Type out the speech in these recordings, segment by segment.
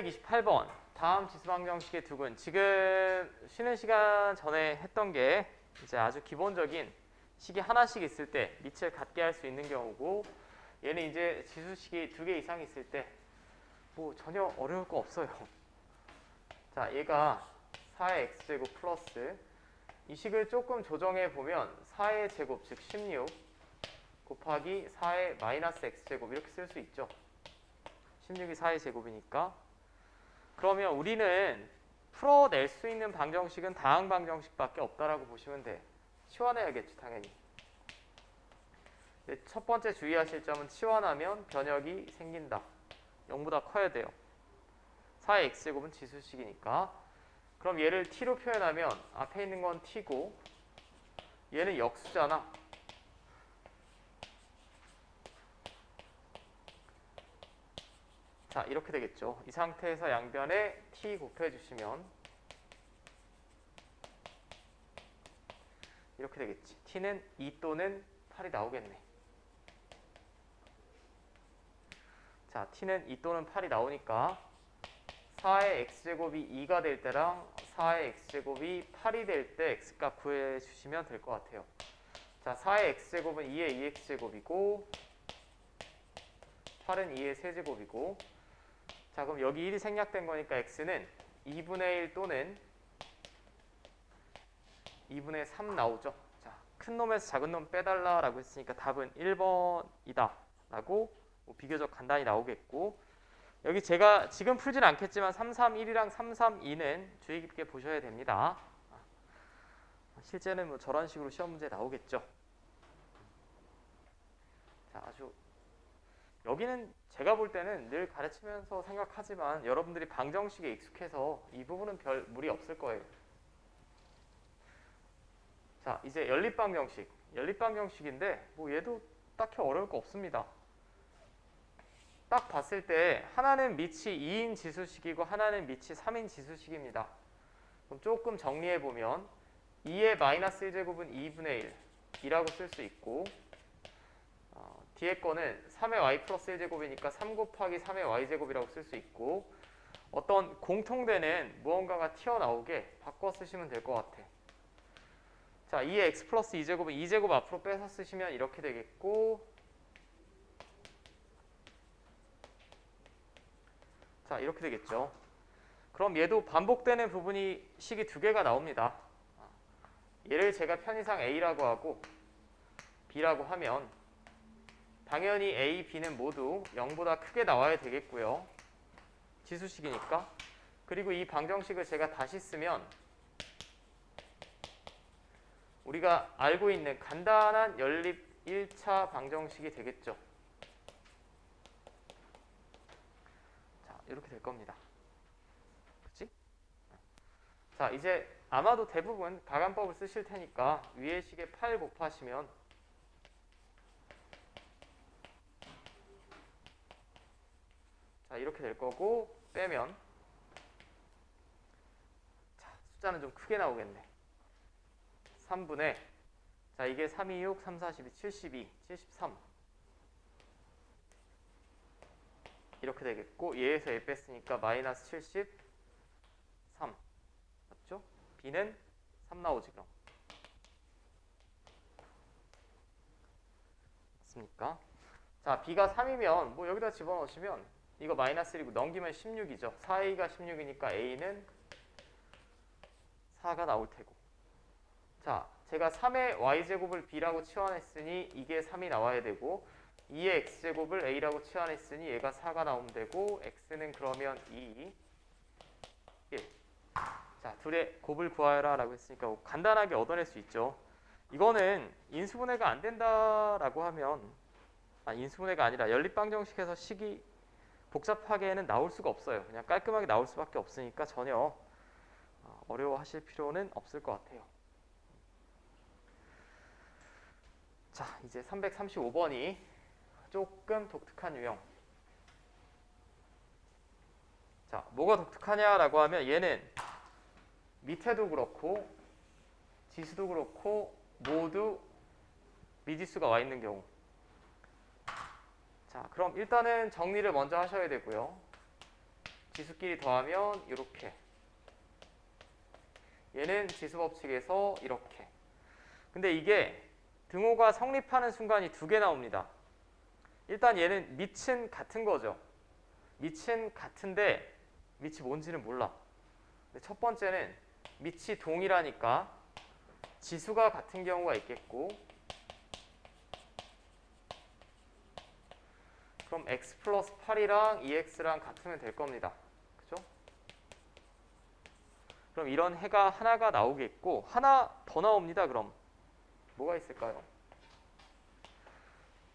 228번 다음 지수방정식의 두근. 지금 쉬는 시간 전에 했던 게 이제 아주 기본적인 식이 하나씩 있을 때 밑을 같게 할 수 있는 경우고, 얘는 이제 지수식이 2개 이상 있을 때 뭐 전혀 어려울 거 없어요. 자, 얘가 4의 x제곱 플러스 이 식을 조금 조정해 보면 4의 제곱 즉 16 곱하기 4의 마이너스 x제곱 이렇게 쓸 수 있죠. 16이 4의 제곱이니까. 그러면 우리는 풀어낼 수 있는 방정식은 다항 방정식밖에 없다라고 보시면 돼. 치환해야겠지 당연히. 첫 번째 주의하실 점은 치환하면 변역이 생긴다. 0보다 커야 돼요. 4의 x제곱은 지수식이니까. 그럼 얘를 t로 표현하면 앞에 있는 건 t고 얘는 역수잖아. 자, 이렇게 되겠죠. 이 상태에서 양변에 t 곱해주시면 이렇게 되겠지. t는 2 또는 8이 나오겠네. 자, t는 2 또는 8이 나오니까 4의 x제곱이 2가 될 때랑 4의 x제곱이 8이 될 때 x값 구해주시면 될 것 같아요. 자, 4의 x제곱은 2의 2x제곱이고 8은 2의 세제곱이고, 자, 그럼 여기 1이 생략된 거니까 x는 2분의 1 또는 2분의 3 나오죠. 자, 큰 놈에서 작은 놈 빼달라라고 했으니까 답은 1번이다 라고 비교적 간단히 나오겠고, 여기 제가 지금 풀진 않겠지만 331이랑 332는 주의 깊게 보셔야 됩니다. 실제는 뭐 저런 식으로 시험 문제 나오겠죠. 자, 아주 여기는 제가 볼 때는 늘 가르치면서 생각하지만 여러분들이 방정식에 익숙해서 이 부분은 별 무리 없을 거예요. 자, 이제 연립방정식. 연립방정식인데 뭐 얘도 딱히 어려울 거 없습니다. 딱 봤을 때 하나는 밑이 2인 지수식이고 하나는 밑이 3인 지수식입니다. 그럼 조금 정리해보면 2의 마이너스 1제곱은 2분의 1이라고 쓸 수 있고, 뒤에 거는 3의 y 플러스 1제곱이니까 3 곱하기 3의 y제곱이라고 쓸 수 있고, 어떤 공통되는 무언가가 튀어나오게 바꿔 쓰시면 될 것 같아. 자, 2의 x 플러스 2제곱은 2제곱 앞으로 빼서 쓰시면 이렇게 되겠고, 자, 이렇게 되겠죠. 그럼 얘도 반복되는 부분이 식이 2개가 나옵니다. 얘를 제가 편의상 a라고 하고 b라고 하면 당연히 a, b는 모두 0보다 크게 나와야 되겠고요. 지수식이니까. 그리고 이 방정식을 제가 다시 쓰면 우리가 알고 있는 간단한 연립 1차 방정식이 되겠죠. 자, 이렇게 될 겁니다. 그치? 자, 이제 아마도 대부분 가간법을 쓰실 테니까 위의 식에 8 곱하시면 자, 이렇게 될 거고, 빼면 자, 숫자는 좀 크게 나오겠네. 3분의, 자, 이게 3, 2, 6, 3, 4, 12, 72, 73 이렇게 되겠고, 얘에서 얘 뺐으니까 마이너스 73 맞죠? b는 3 나오지 그럼. 맞습니까? 자, b가 3이면 뭐 여기다 집어넣으시면 이거 마이너스 1이고 넘기면 16이죠. 4a가 16이니까 a는 4가 나올 테고. 자, 제가 3의 y제곱을 b라고 치환했으니 이게 3이 나와야 되고, 2의 x제곱을 a라고 치환했으니 얘가 4가 나오면 되고, x는 그러면 2, 1. 자, 둘의 곱을 구하여라 라고 했으니까 간단하게 얻어낼 수 있죠. 이거는 인수분해가 안 된다라고 하면, 인수분해가 아니라 연립방정식에서 식이 복잡하게는 나올 수가 없어요. 그냥 깔끔하게 나올 수밖에 없으니까 전혀 어려워하실 필요는 없을 것 같아요. 자, 이제 335번이 조금 독특한 유형. 자, 뭐가 독특하냐라고 하면 얘는 밑에도 그렇고 지수도 그렇고 모두 미지수가 와 있는 경우. 자, 그럼 일단은 정리를 먼저 하셔야 되고요. 지수끼리 더하면 이렇게. 얘는 지수 법칙에서 이렇게. 근데 이게 등호가 성립하는 순간이 두 개 나옵니다. 일단 얘는 밑은 같은 거죠. 밑은 같은데 밑이 뭔지는 몰라. 근데 첫 번째는 밑이 동일하니까 지수가 같은 경우가 있겠고, 그럼 x 플러스 8이랑 2x랑 같으면 될 겁니다. 그죠? 그럼 이런 해가 하나가 나오겠고, 하나 더 나옵니다. 그럼 뭐가 있을까요?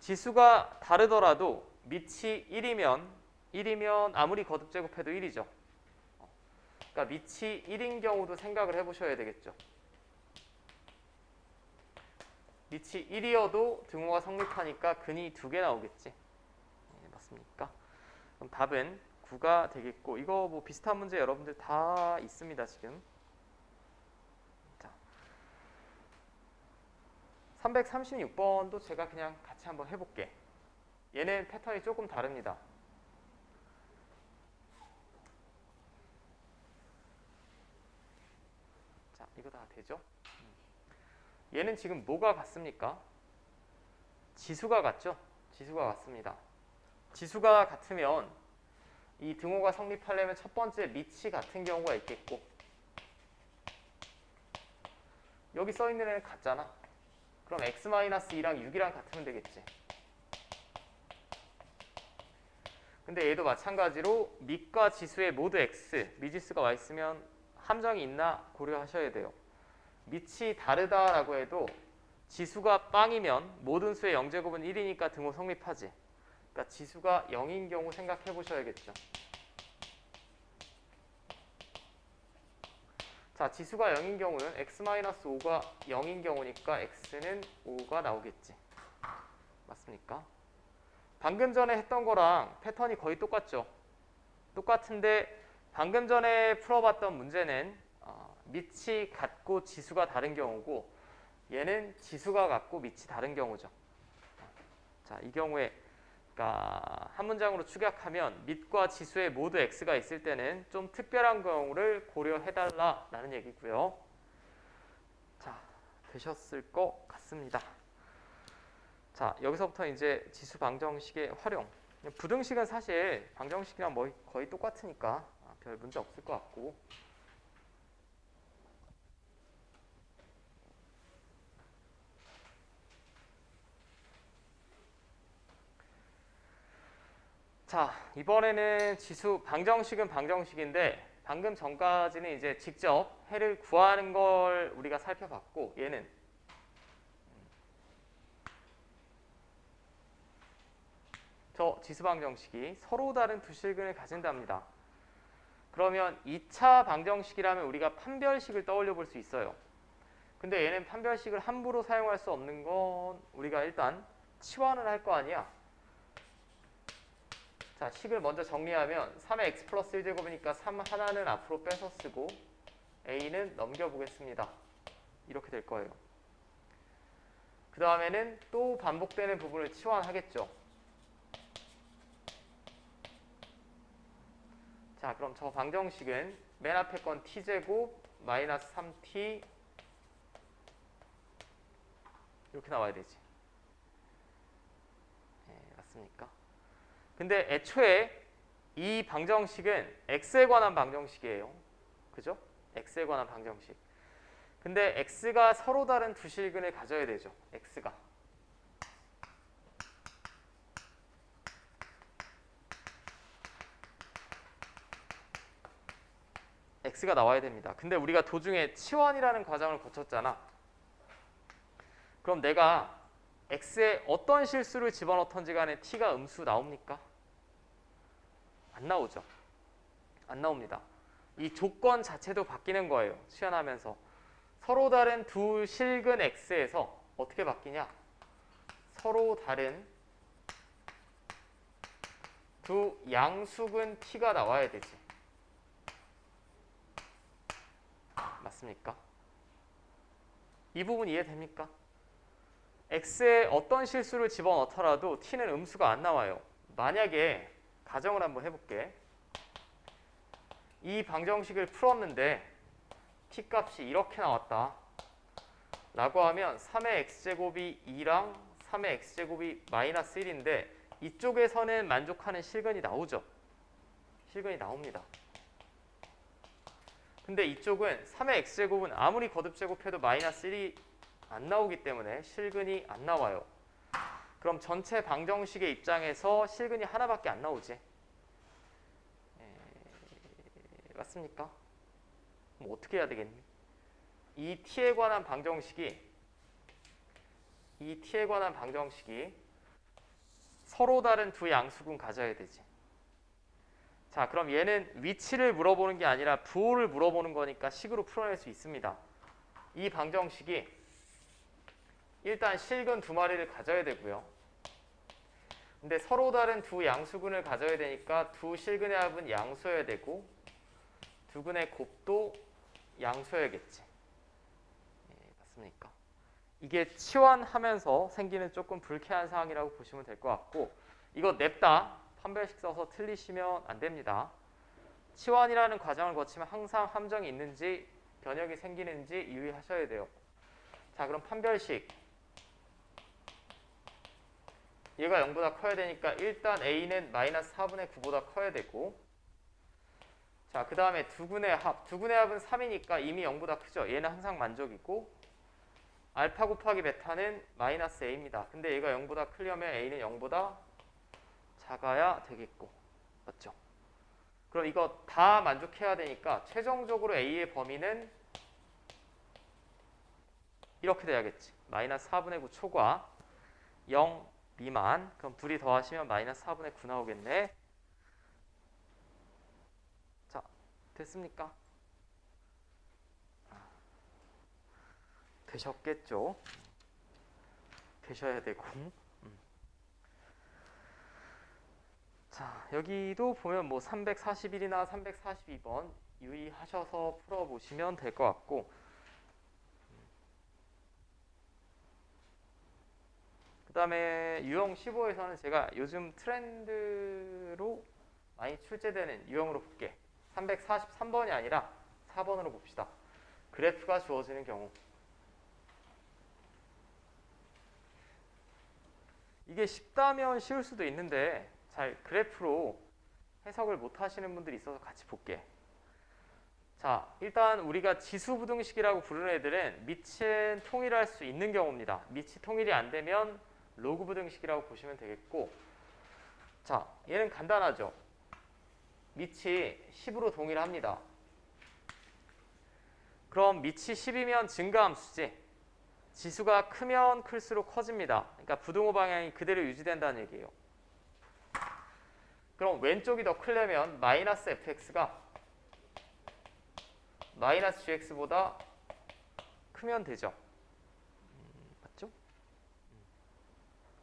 지수가 다르더라도 밑이 1이면 아무리 거듭 제곱해도 1이죠. 그러니까 밑이 1인 경우도 생각을 해보셔야 되겠죠. 밑이 1이어도 등호가 성립하니까 근이 두 개 나오겠지. 네, 맞습니까? 그럼 답은 9가 되겠고, 이거 뭐 비슷한 문제 여러분들 다 있습니다 지금. 자, 336번도 제가 그냥 같이 한번 해볼게. 얘는 패턴이 조금 다릅니다. 자, 이거 다 되죠? 얘는 지금 뭐가 같습니까? 지수가 같죠? 지수가 같습니다. 지수가 같으면 이 등호가 성립하려면 첫 번째 밑이 같은 경우가 있겠고, 여기 써있는 애는 같잖아. 그럼 x-2랑 6이랑 같으면 되겠지. 근데 얘도 마찬가지로 밑과 지수의 모두 x, 미지수가 와 있으면 함정이 있나 고려하셔야 돼요. 밑이 다르다라고 해도 지수가 빵이면 모든 수의 0제곱은 1이니까 등호 성립하지. 그러니까 지수가 0인 경우 생각해 보셔야겠죠. 자, 지수가 0인 경우는 x-5가 0인 경우니까 x는 5가 나오겠지. 맞습니까? 방금 전에 했던 거랑 패턴이 거의 똑같죠. 똑같은데 방금 전에 풀어봤던 문제는 밑이 같고 지수가 다른 경우고, 얘는 지수가 같고 밑이 다른 경우죠. 자, 이 경우에 그러니까 한 문장으로 축약하면 밑과 지수에 모두 x가 있을 때는 좀 특별한 경우를 고려해달라라는 얘기고요. 자, 되셨을 것 같습니다. 자, 여기서부터 이제 지수 방정식의 활용. 부등식은 사실 방정식이랑 거의 똑같으니까 별 문제 없을 것 같고. 자, 이번에는 지수 방정식은 방정식인데 방금 전까지는 이제 직접 해를 구하는 걸 우리가 살펴봤고, 얘는 저 지수 방정식이 서로 다른 두 실근을 가진답니다. 그러면 2차 방정식이라면 우리가 판별식을 떠올려 볼 수 있어요. 근데 얘는 판별식을 함부로 사용할 수 없는 건 우리가 일단 치환을 할 거 아니야. 자, 식을 먼저 정리하면 3의 x 플러스 1제곱이니까 3 하나는 앞으로 빼서 쓰고 a는 넘겨보겠습니다. 이렇게 될 거예요. 그 다음에는 또 반복되는 부분을 치환하겠죠. 자, 그럼 저 방정식은 맨 앞에 건 t제곱 마이너스 3t 이렇게 나와야 되지. 네, 맞습니까? 근데 애초에 이 방정식은 x에 관한 방정식이에요. 그죠? x에 관한 방정식. 근데 x가 서로 다른 두 실근을 가져야 되죠. x가. x가 나와야 됩니다. 근데 우리가 도중에 치환이라는 과정을 거쳤잖아. 그럼 내가 x에 어떤 실수를 집어넣던지 간에 t가 음수 나옵니까? 안 나오죠. 안 나옵니다. 이 조건 자체도 바뀌는 거예요. 치환하면서. 서로 다른 두 실근 x에서 어떻게 바뀌냐? 서로 다른 두 양수근 t가 나와야 되지. 맞습니까? 이 부분 이해됩니까? x에 어떤 실수를 집어넣더라도 t는 음수가 안 나와요. 만약에 가정을 한번 해볼게. 이 방정식을 풀었는데 t 값이 이렇게 나왔다 라고 하면 3의 x제곱이 2랑 3의 x제곱이 마이너스 1인데 이쪽에서는 만족하는 실근이 나오죠. 실근이 나옵니다. 근데 이쪽은 3의 x제곱은 아무리 거듭제곱해도 마이너스 1이 안 나오기 때문에 실근이 안 나와요. 그럼 전체 방정식의 입장에서 실근이 하나밖에 안 나오지. 맞습니까? 그럼 어떻게 해야 되겠니? 이 t에 관한 방정식이 서로 다른 두 양수군 가져야 되지. 자, 그럼 얘는 위치를 물어보는 게 아니라 부호를 물어보는 거니까 식으로 풀어낼 수 있습니다. 이 방정식이 일단 실근 두 마리를 가져야 되고요. 근데 서로 다른 두 양수군을 가져야 되니까 두 실근의 합은 양수여야 되고 두 근의 곱도 양수여야겠지. 맞습니까? 이게 치환하면서 생기는 조금 불쾌한 상황이라고 보시면 될 것 같고 이거 냅다 판별식 써서 틀리시면 안 됩니다. 치환이라는 과정을 거치면 항상 함정이 있는지 변형이 생기는지 유의하셔야 돼요. 자, 그럼 판별식 얘가 0보다 커야 되니까 일단 a는 마이너스 4분의 9보다 커야 되고 자, 그 다음에 두 근의 합은 3이니까 이미 0보다 크죠. 얘는 항상 만족이고 알파 곱하기 베타는 마이너스 a입니다. 근데 얘가 0보다 크려면 a는 0보다 작아야 되겠고 맞죠? 그럼 이거 다 만족해야 되니까 최종적으로 a의 범위는 이렇게 돼야겠지. 마이너스 4분의 9 초과 0 미만. 그럼 둘이 더하시면 마이너스 4분의 9 나오겠네. 자, 됐습니까? 되셨겠죠? 되셔야 되고. 자, 여기도 보면 뭐 341이나 342번 유의하셔서 풀어보시면 될 것 같고 그 다음에 유형 15에서는 제가 요즘 트렌드로 많이 출제되는 유형으로 볼게. 343번이 아니라 4번으로 봅시다. 그래프가 주어지는 경우 이게 쉽다면 쉬울 수도 있는데 잘 그래프로 해석을 못 하시는 분들이 있어서 같이 볼게. 자, 일단 우리가 지수부등식이라고 부르는 애들은 밑은 통일할 수 있는 경우입니다. 밑이 통일이 안 되면 로그부등식이라고 보시면 되겠고 자, 얘는 간단하죠. 밑이 10으로 동일합니다. 그럼 밑이 10이면 증가함수지. 지수가 크면 클수록 커집니다. 그러니까 부등호 방향이 그대로 유지된다는 얘기예요. 그럼 왼쪽이 더 크려면 마이너스 fx가 마이너스 gx보다 크면 되죠. 맞죠?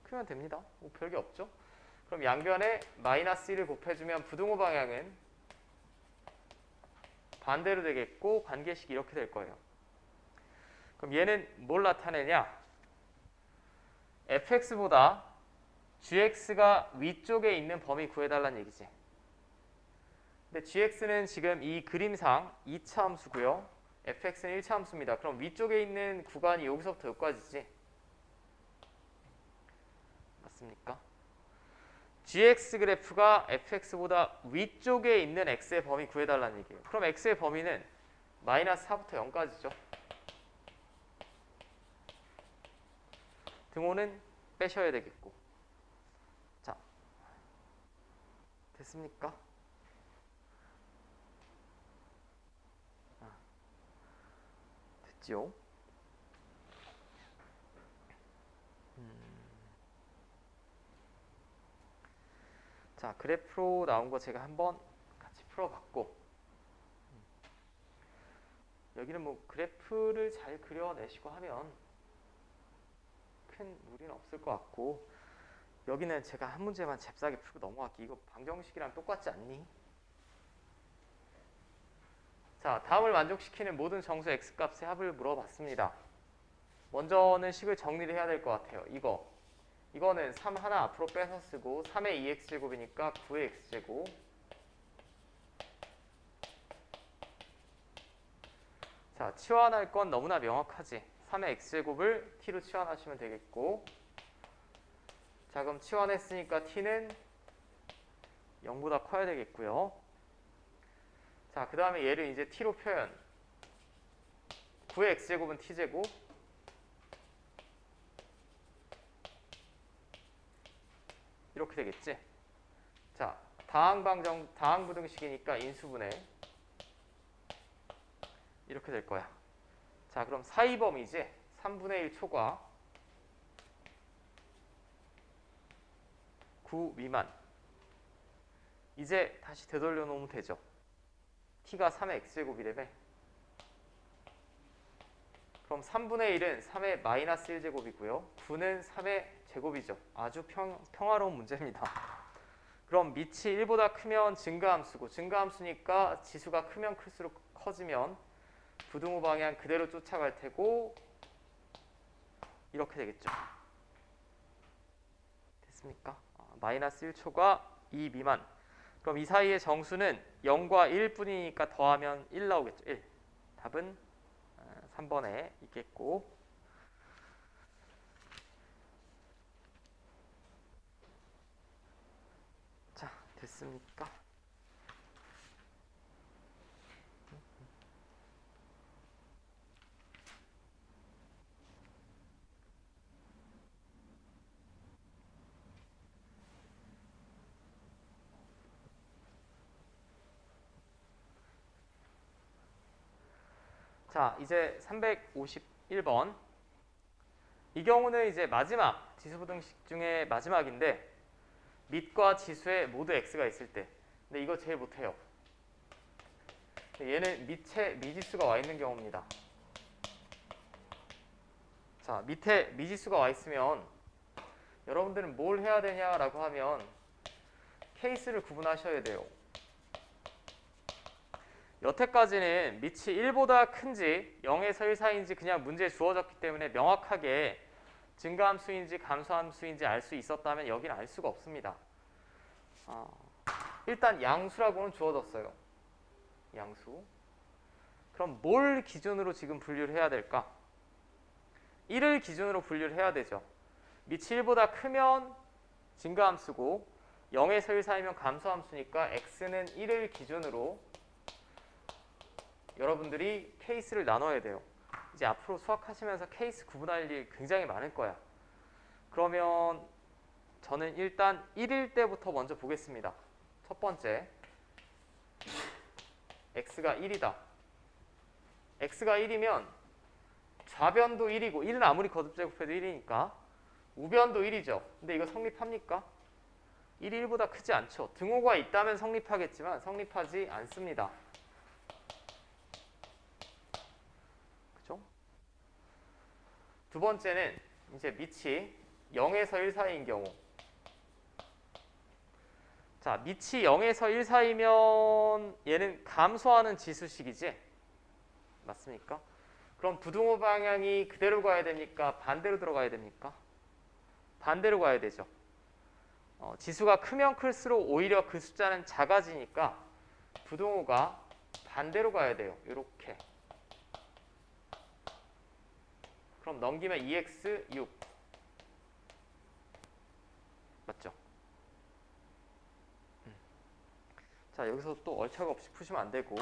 크면 됩니다. 뭐 별게 없죠. 그럼 양변에 마이너스 1을 곱해주면 부등호 방향은 반대로 되겠고 관계식이 이렇게 될 거예요. 그럼 얘는 뭘 나타내냐? fx보다 gx가 위쪽에 있는 범위 구해달라는 얘기지. 근데 gx는 지금 이 그림상 2차 함수고요. fx는 1차 함수입니다. 그럼 위쪽에 있는 구간이 여기서부터 여기까지지. 맞습니까? gx 그래프가 fx보다 위쪽에 있는 x의 범위 구해달라는 얘기예요. 그럼 x의 범위는 마이너스 4부터 0까지죠. 등호는 빼셔야 되겠고. 자, 됐습니까? 됐지요? 자, 그래프로 나온 거 제가 한번 같이 풀어봤고 여기는 뭐 그래프를 잘 그려내시고 하면 큰 무리는 없을 것 같고 여기는 제가 한 문제만 잽싸게 풀고 넘어갈게. 이거 방정식이랑 똑같지 않니? 자, 다음을 만족시키는 모든 정수 x값의 합을 물어봤습니다. 먼저는 식을 정리를 해야 될 것 같아요. 이거는 3 하나 앞으로 빼서 쓰고 3의 2x제곱이니까 9의 x제곱 자, 치환할 건 너무나 명확하지. 3의 x제곱을 t로 치환하시면 되겠고, 자, 그럼 치환했으니까 t는 0보다 커야 되겠고요. 자, 그 다음에 얘를 이제 t로 표현. 9의 x제곱은 t제곱, 이렇게 되겠지. 자, 다항부등식이니까 인수분해 이렇게 될 거야. 자, 그럼 사이범위지. 3분의 1 초과 9 미만. 이제 다시 되돌려 놓으면 되죠. t가 3의 x제곱이라며. 그럼 3분의 1은 3의 마이너스 1제곱이고요. 9는 3의 제곱이죠. 아주 평화로운 문제입니다. 그럼 밑이 1보다 크면 증가함수고, 증가함수니까 지수가 크면 클수록 커지면 부등호 방향 그대로 쫓아갈 테고, 이렇게 되겠죠. 됐습니까? 마이너스 1초과 2 미만. 그럼 이 사이의 정수는 0과 1 뿐이니까 더하면 1 나오겠죠. 1. 답은 3번에 있겠고, 자, 됐습니까? 자, 이제 351번. 이 경우는 이제 마지막 지수부등식 중에 마지막인데, 밑과 지수에 모두 x가 있을 때. 근데 이거 제일 못해요. 얘는 밑에 미지수가 와 있는 경우입니다. 자, 밑에 미지수가 와 있으면 여러분들은 뭘 해야 되냐라고 하면 케이스를 구분하셔야 돼요. 여태까지는 밑이 1보다 큰지 0에서 1 사이인지 그냥 문제에 주어졌기 때문에 명확하게 증가함수인지 감소함수인지 알 수 있었다면 여기는 알 수가 없습니다. 일단 양수라고는 주어졌어요. 양수. 그럼 뭘 기준으로 지금 분류를 해야 될까? 1을 기준으로 분류를 해야 되죠. 밑이 1보다 크면 증가함수고 0에서 1 사이면 감소함수니까 x는 1을 기준으로 여러분들이 케이스를 나눠야 돼요. 이제 앞으로 수학하시면서 케이스 구분할 일 굉장히 많을 거야. 그러면 저는 일단 1일 때부터 먼저 보겠습니다. 첫 번째, x가 1이다. x가 1이면 좌변도 1이고 1은 아무리 거듭제곱해도 1이니까 우변도 1이죠. 근데 이거 성립합니까? 1이 1보다 크지 않죠. 등호가 있다면 성립하겠지만 성립하지 않습니다. 그죠? 두 번째는 이제 밑이 0에서 1 사이인 경우. 자, 밑이 0에서 1 사이면 얘는 감소하는 지수식이지? 맞습니까? 그럼 부등호 방향이 그대로 가야 됩니까? 반대로 들어가야 됩니까? 반대로 가야 되죠. 지수가 크면 클수록 오히려 그 숫자는 작아지니까 부등호가 반대로 가야 돼요. 이렇게. 그럼 넘기면 2x 6. 맞죠? 자, 여기서 또 얼차가 없이 푸시면 안 되고,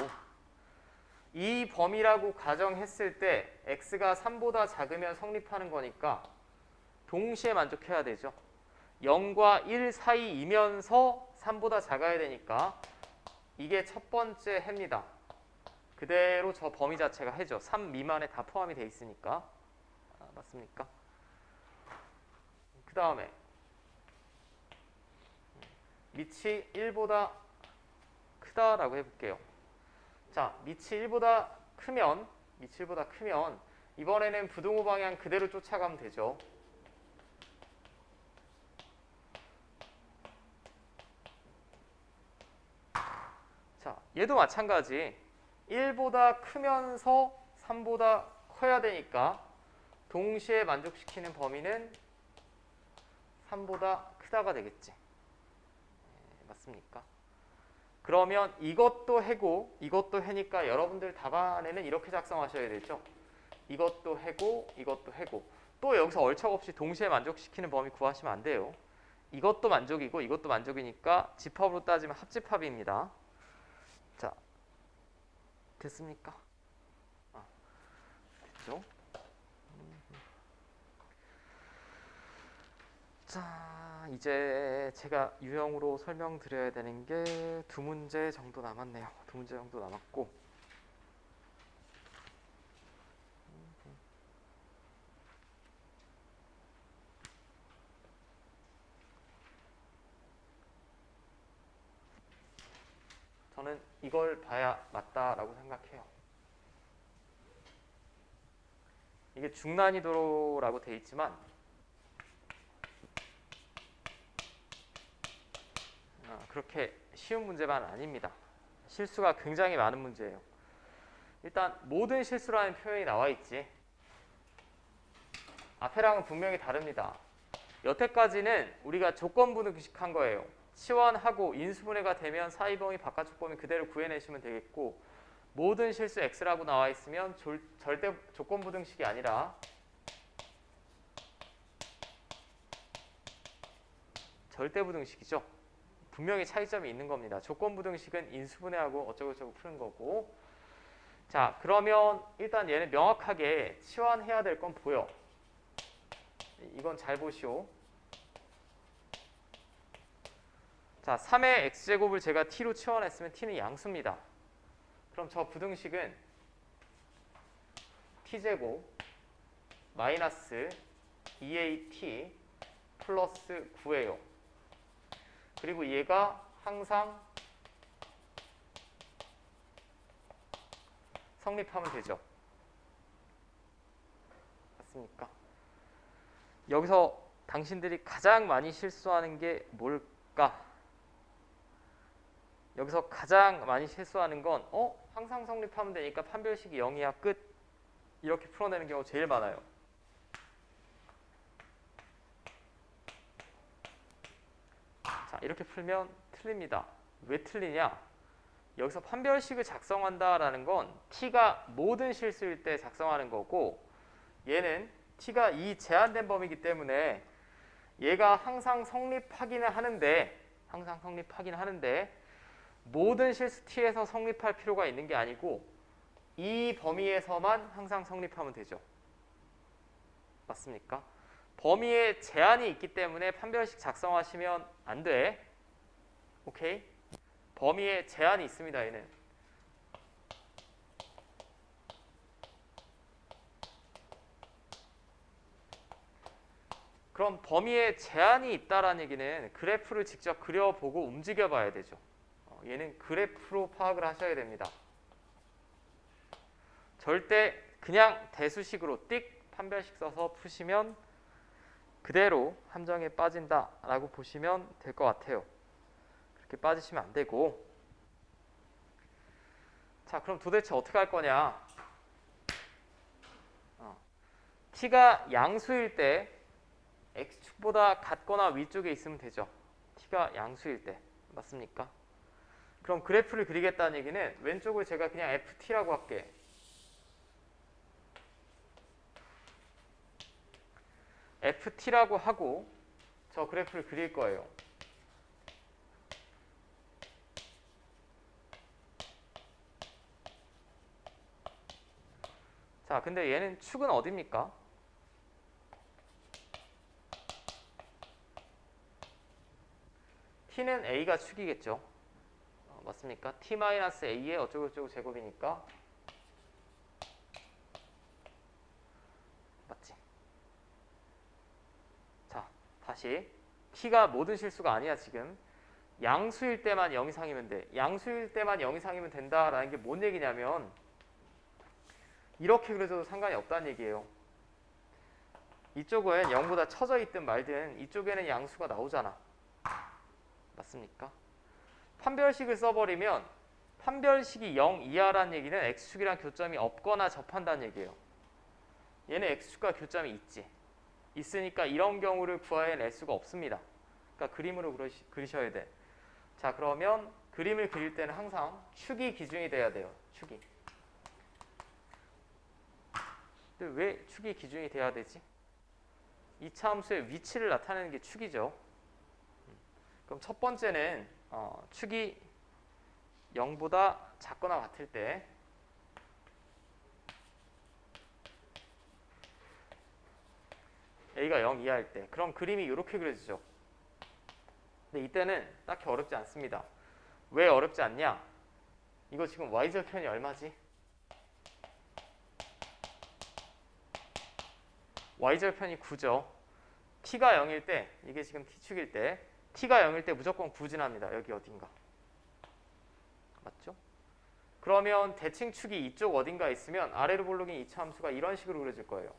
이 범위라고 가정했을 때 x가 3보다 작으면 성립하는 거니까 동시에 만족해야 되죠. 0과 1 사이이면서 3보다 작아야 되니까 이게 첫 번째 해입니다. 그대로 저 범위 자체가 해죠. 3 미만에 다 포함이 돼 있으니까. 맞습니까? 그 다음에 밑이 1보다 크다라고 해볼게요. 자, 밑이 1보다 크면 이번에는 부등호 방향 그대로 쫓아가면 되죠. 자, 얘도 마찬가지. 1보다 크면서 3보다 커야 되니까 동시에 만족시키는 범위는 3보다 크다가 되겠지. 맞습니까? 그러면 이것도 해고 이것도 해니까 여러분들 답안에는 이렇게 작성하셔야 되죠. 이것도 해고 이것도 해고. 또 여기서 얼척없이 동시에 만족시키는 범위 구하시면 안 돼요. 이것도 만족이고 이것도 만족이니까 집합으로 따지면 합집합입니다. 자, 됐습니까? 됐죠? 자, 이제 제가 유형으로 설명드려야 되는 게 두 문제 정도 남았네요. 두 문제 정도 남았고, 저는 이걸 봐야 맞다라고 생각해요. 이게 중난이도라고 돼 있지만 그렇게 쉬운 문제만 아닙니다. 실수가 굉장히 많은 문제예요. 일단 모든 실수라는 표현이 나와 있지. 앞에랑은 분명히 다릅니다. 여태까지는 우리가 조건부등식한 거예요. 치환하고 인수분해가 되면 사이범위 바깥쪽 범위 그대로 구해내시면 되겠고, 모든 실수 X라고 나와 있으면 절대 조건부등식이 아니라 절대부등식이죠. 분명히 차이점이 있는 겁니다. 조건부등식은 인수분해하고 어쩌고저쩌고 푸는 거고. 자, 그러면 일단 얘는 명확하게 치환해야 될 건 보여. 이건 잘 보시오. 자, 3의 x제곱을 제가 t로 치환했으면 t는 양수입니다. 그럼 저 부등식은 t제곱 마이너스 2at 플러스 9예요. 그리고 얘가 항상 성립하면 되죠. 맞습니까? 여기서 당신들이 가장 많이 실수하는 게 뭘까? 여기서 가장 많이 실수하는 건 항상 성립하면 되니까 판별식이 0이야 끝. 이렇게 풀어내는 경우가 제일 많아요. 자, 이렇게 풀면 틀립니다. 왜 틀리냐? 여기서 판별식을 작성한다라는 건 t가 모든 실수일 때 작성하는 거고, 얘는 t가 이 제한된 범위이기 때문에 얘가 항상 성립하기는 하는데 모든 실수 t에서 성립할 필요가 있는 게 아니고 이 범위에서만 항상 성립하면 되죠. 맞습니까? 범위에 제한이 있기 때문에 판별식 작성하시면 안 돼. 오케이? 범위에 제한이 있습니다. 얘는. 그럼 범위에 제한이 있다라는 얘기는 그래프를 직접 그려보고 움직여봐야 되죠. 얘는 그래프로 파악을 하셔야 됩니다. 절대 그냥 대수식으로 띡 판별식 써서 푸시면 그대로 함정에 빠진다라고 보시면 될 것 같아요. 그렇게 빠지시면 안 되고. 자, 그럼 도대체 어떻게 할 거냐? t가 양수일 때 x축보다 같거나 위쪽에 있으면 되죠. t가 양수일 때. 맞습니까? 그럼 그래프를 그리겠다는 얘기는 왼쪽을 제가 그냥 ft라고 할게. ft라고 하고 저 그래프를 그릴 거예요. 자, 근데 얘는 축은 어디입니까? t는 a가 축이겠죠. 맞습니까? t-a의 어쩌고저쩌고 제곱이니까 맞지? 자, 다시 t가 모든 실수가 아니야. 지금 양수일 때만 0 이상이면 돼. 양수일 때만 0 이상이면 된다라는 게 뭔 얘기냐면 이렇게 그려줘도 상관이 없다는 얘기예요. 이쪽은 0보다 쳐져 있든 말든 이쪽에는 양수가 나오잖아. 맞습니까? 판별식을 써버리면 판별식이 0 이하라는 얘기는 x축이랑 교점이 없거나 접한다는 얘기예요. 얘는 x축과 교점이 있지. 있으니까 이런 경우를 구하여낼 수가 없습니다. 그러니까 그림으로 그리셔야 돼. 자, 그러면 그림을 그릴 때는 항상 축이 기준이 돼야 돼요. 축이. 근데 왜 축이 기준이 돼야 되지? 이차 함수의 위치를 나타내는 게 축이죠. 그럼 첫 번째는 축이 0보다 작거나 같을 때 a가 0 이하일 때 그럼 그림이 이렇게 그려지죠. 근데 이때는 딱히 어렵지 않습니다. 왜 어렵지 않냐? 이거 지금 y절편이 얼마지? y절편이 9죠. t가 0일 때 이게 지금 t축일 때 t가 0일 때 무조건 9 지납니다. 여기 어딘가. 맞죠? 그러면 대칭축이 이쪽 어딘가 있으면 아래로 볼록인 이차 함수가 이런 식으로 그려질 거예요.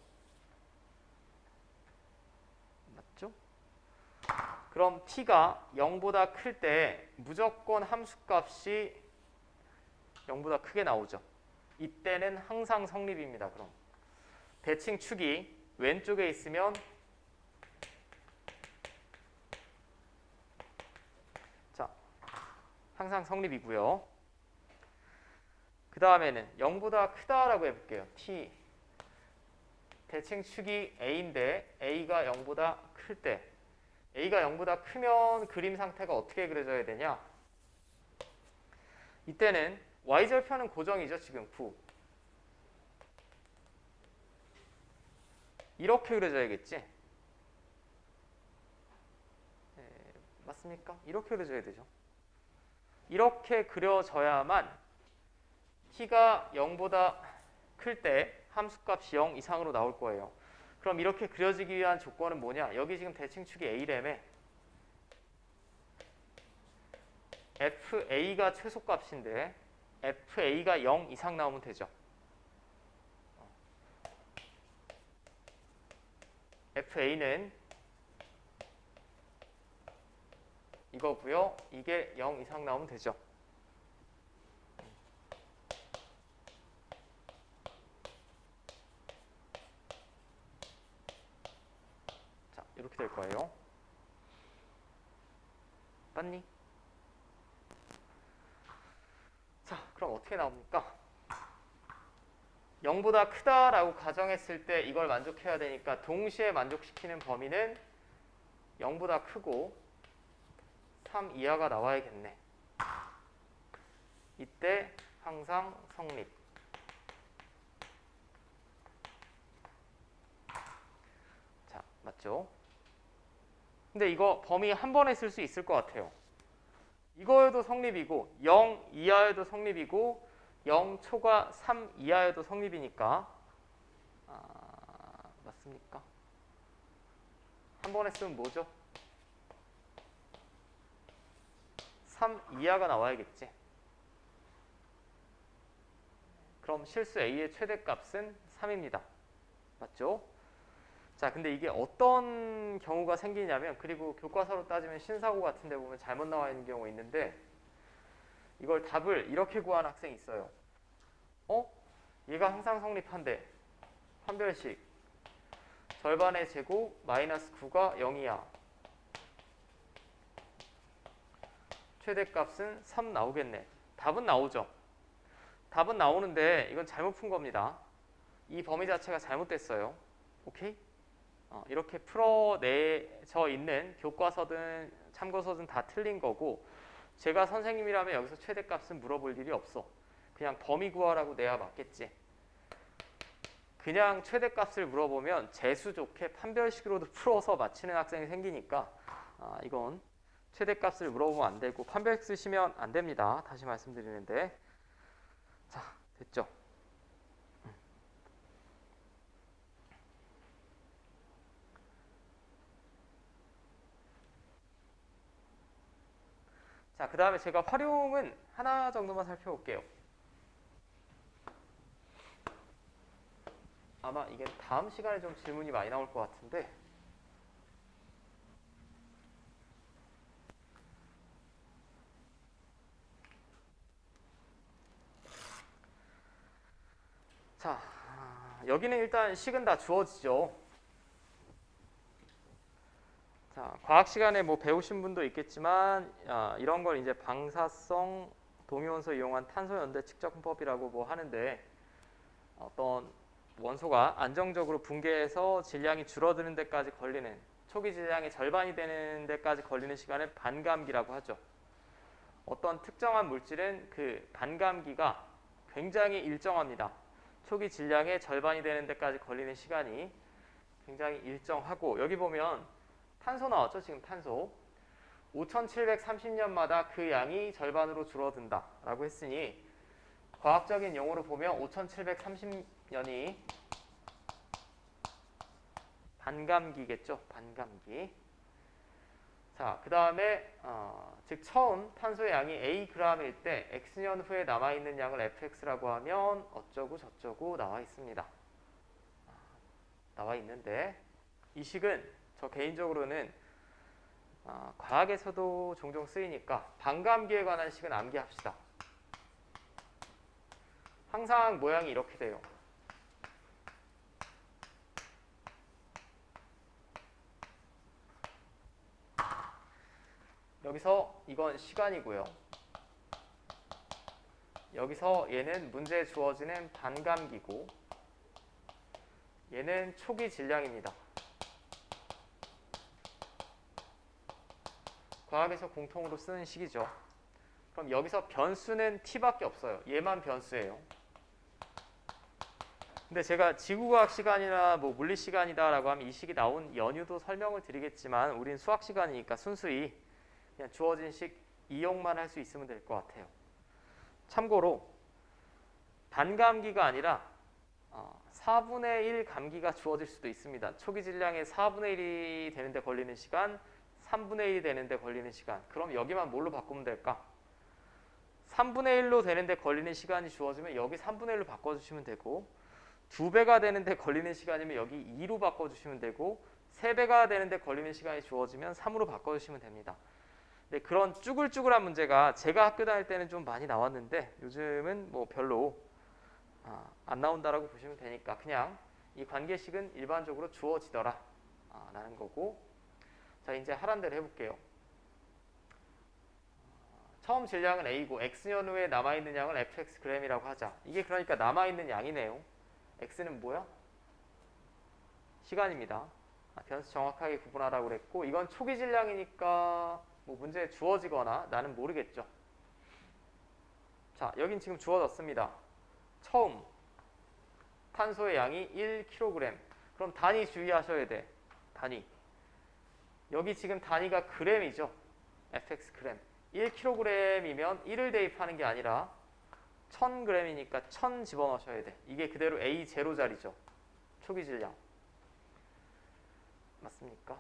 맞죠? 그럼 t가 0보다 클 때 무조건 함수값이 0보다 크게 나오죠. 이때는 항상 성립입니다. 그럼 대칭축이 왼쪽에 있으면 자 항상 성립이고요. 그 다음에는 0보다 크다라고 해볼게요. t 대칭축이 a인데 a가 0보다 클 때 a가 0보다 크면 그림 상태가 어떻게 그려져야 되냐? 이때는 y절편은 고정이죠. 지금 9 이렇게 그려져야겠지? 맞습니까? 이렇게 그려져야 되죠. 이렇게 그려져야만 t가 0보다 클 때 함수값이 0 이상으로 나올 거예요. 그럼 이렇게 그려지기 위한 조건은 뭐냐? 여기 지금 대칭축이 a라며 fa가 최소값인데 fa가 0 이상 나오면 되죠. fa는 이거고요. 이게 0 이상 나오면 되죠. 자, 이렇게 될 거예요. 맞니? 자, 그럼 어떻게 나옵니까? 0보다 크다라고 가정했을 때 이걸 만족해야 되니까 동시에 만족시키는 범위는 0보다 크고 3 이하가 나와야겠네. 이때 항상 성립. 자, 맞죠? 근데 이거 범위 한 번에 쓸 수 있을 것 같아요. 이거에도 성립이고 0 이하에도 성립이고 0 초과 3 이하에도 성립이니까 맞습니까? 한 번에 쓰면 뭐죠? 3 이하가 나와야겠지. 그럼 실수 a의 최대값은 3입니다. 맞죠? 자, 근데 이게 어떤 경우가 생기냐면 그리고 교과서로 따지면 신사고 같은 데 보면 잘못 나와 있는 경우 있는데 이걸 답을 이렇게 구하는 학생이 있어요. 얘가 항상 성립한대. 판별식. 절반의 제곱 마이너스 9가 0이야. 최대값은 3 나오겠네. 답은 나오죠. 답은 나오는데 이건 잘못 푼 겁니다. 이 범위 자체가 잘못됐어요. 오케이? 이렇게 풀어내져 있는 교과서든 참고서든 다 틀린 거고 제가 선생님이라면 여기서 최대값은 물어볼 일이 없어. 그냥 범위 구하라고 내야 맞겠지. 그냥 최대값을 물어보면 재수 좋게 판별식으로도 풀어서 맞히는 학생이 생기니까 이건 최대값을 물어보면 안 되고 판별식 쓰시면 안 됩니다. 다시 말씀드리는데 자, 됐죠? 자, 그 다음에 제가 활용은 하나 정도만 살펴볼게요. 아마 이게 다음 시간에 좀 질문이 많이 나올 것 같은데 자, 여기는 일단 식은 다 주어지죠. 자, 과학 시간에 뭐 배우신 분도 있겠지만 이런 걸 이제 방사성 동위원소 이용한 탄소 연대 측정법이라고 뭐 하는데 어떤 원소가 안정적으로 붕괴해서 질량이 줄어드는 데까지 걸리는 초기 질량의 절반이 되는 데까지 걸리는 시간을 반감기라고 하죠. 어떤 특정한 물질은 그 반감기가 굉장히 일정합니다. 초기 질량의 절반이 되는 데까지 걸리는 시간이 굉장히 일정하고 여기 보면 탄소 나왔죠? 지금 탄소 5730년마다 그 양이 절반으로 줄어든다 라고 했으니 과학적인 용어로 보면 5730년이 반감기겠죠. 반감기. 자, 그 다음에 즉 처음 탄소의 양이 Ag일 때 X년 후에 남아있는 양을 fx라고 하면 어쩌고 저쩌고 나와 있습니다. 나와 있는데 이 식은 저 개인적으로는 과학에서도 종종 쓰이니까 반감기에 관한 식은 암기합시다. 항상 모양이 이렇게 돼요. 여기서 이건 시간이고요. 여기서 얘는 문제에 주어지는 반감기고 얘는 초기 질량입니다. 과학에서 공통으로 쓰는 식이죠. 그럼 여기서 변수는 t밖에 없어요. 얘만 변수예요. 근데 제가 지구과학 시간이나 뭐 물리 시간이다라고 하면 이 식이 나온 연유도 설명을 드리겠지만 우린 수학 시간이니까 순수히 그냥 주어진 식 이용만 할 수 있으면 될 것 같아요. 참고로 반감기가 아니라 4분의 1 감기가 주어질 수도 있습니다. 초기 질량의 4분의 1이 되는데 걸리는 시간, 3분의 1이 되는데 걸리는 시간. 그럼 여기만 뭘로 바꾸면 될까? 3분의 1로 되는데 걸리는 시간이 주어지면 여기 3분의 1로 바꿔주시면 되고 2배가 되는데 걸리는 시간이면 여기 2로 바꿔주시면 되고 3배가 되는데 걸리는 시간이 주어지면 3으로 바꿔주시면 됩니다. 네, 그런 쭈글쭈글한 문제가 제가 학교 다닐 때는 좀 많이 나왔는데 요즘은 뭐 별로 안 나온다라고 보시면 되니까 그냥 이 관계식은 일반적으로 주어지더라 라는 거고 자 이제 하란 대로 해볼게요. 처음 질량은 A고 X년 후에 남아있는 양을 fxg이라고 하자. 이게 그러니까 남아있는 양이네요. X는 뭐야? 시간입니다. 변수 정확하게 구분하라고 그랬고 이건 초기 질량이니까 뭐 문제에 주어지거나 나는 모르겠죠. 자, 여긴 지금 주어졌습니다. 처음 탄소의 양이 1kg. 그럼 단위 주의하셔야 돼. 단위. 여기 지금 단위가 g이죠. fxg. 1kg이면 1을 대입하는 게 아니라 1000g이니까 1000 집어넣으셔야 돼. 이게 그대로 A0 자리죠. 초기 질량. 맞습니까?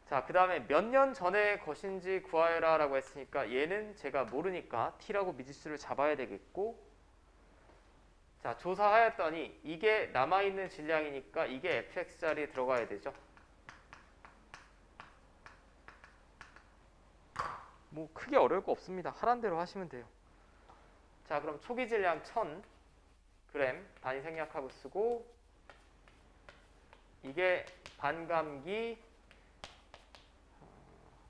자, 그 다음에 몇 년 전의 것인지 구하여라 라고 했으니까 얘는 제가 모르니까 t라고 미지수를 잡아야 되겠고 자, 조사하였더니 이게 남아있는 질량이니까 이게 fx 자리에 들어가야 되죠. 뭐 크게 어려울 거 없습니다. 하란 대로 하시면 돼요. 자, 그럼 초기 질량 1000g 단위 생략하고 쓰고 이게 반감기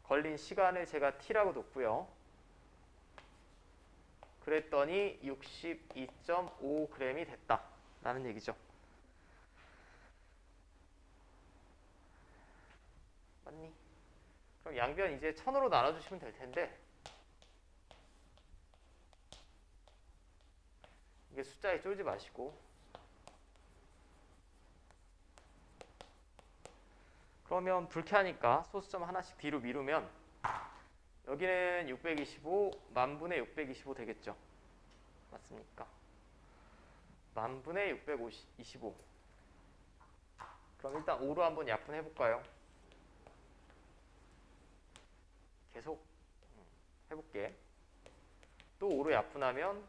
걸린 시간을 제가 t라고 뒀고요. 그랬더니 62.5g이 됐다 라는 얘기죠. 맞니? 그럼 양변 이제 1000으로 나눠주시면 될 텐데 이게 숫자에 쫄지 마시고 그러면 불쾌하니까 소수점 하나씩 뒤로 미루면 여기는 625, 만분의 625 되겠죠. 맞습니까? 만분의 625. 그럼 일단 5로 한번 약분해 볼까요? 계속 해볼게. 또 5로 약분하면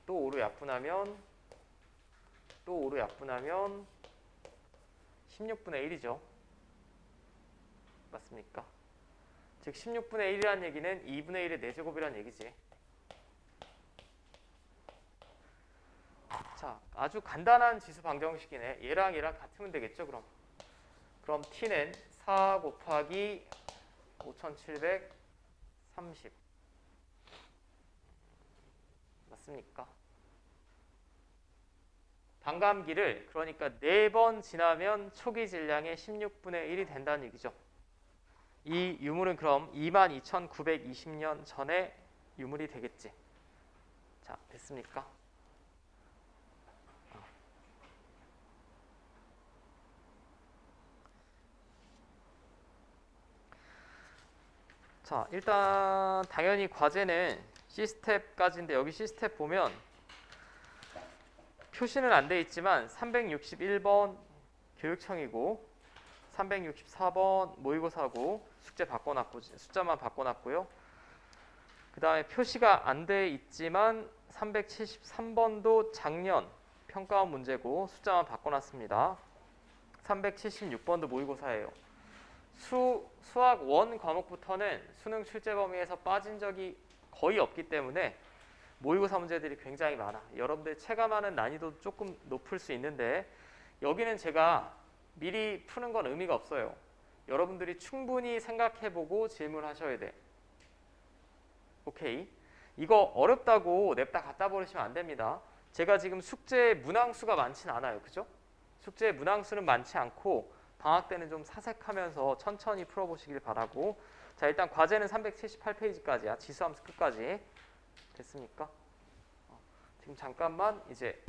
또 5로 약분하면 또 5로 약분하면 16분의 1이죠. 맞습니까? 즉 16분의 1이라는 얘기는 2분의 1의 4제곱이라는 얘기지. 자, 아주 간단한 지수 방정식이네. 얘랑 같으면 되겠죠, 그럼 t는 4 곱하기 5730 맞습니까? 반감기를 그러니까 4번 지나면 초기 질량의 16분의 1이 된다는 얘기죠. 이 유물은 그럼 22,920년 전에 유물이 되겠지. 자, 됐습니까? 자, 일단 당연히 과제는 C스텝까지인데 여기 C스텝 보면 표시는 안 돼 있지만 361번 교육청이고 364번 모의고사고 숙제 바꿔놨고 숫자만 바꿔놨고요. 그 다음에 표시가 안 돼 있지만 373번도 작년 평가원 문제고 숫자만 바꿔놨습니다. 376번도 모의고사예요. 수학 1 과목부터는 수능 출제 범위에서 빠진 적이 거의 없기 때문에 모의고사 문제들이 굉장히 많아. 여러분들 체감하는 난이도 조금 높을 수 있는데 여기는 제가 미리 푸는 건 의미가 없어요. 여러분들이 충분히 생각해보고 질문하셔야 돼. 오케이. 이거 어렵다고 냅다 갖다 버리시면 안 됩니다. 제가 지금 숙제 문항수가 많진 않아요. 그죠? 숙제 문항수는 많지 않고 방학 때는 좀 사색하면서 천천히 풀어보시길 바라고. 자, 일단 과제는 378페이지까지야. 지수함수 끝까지. 됐습니까? 지금 잠깐만 이제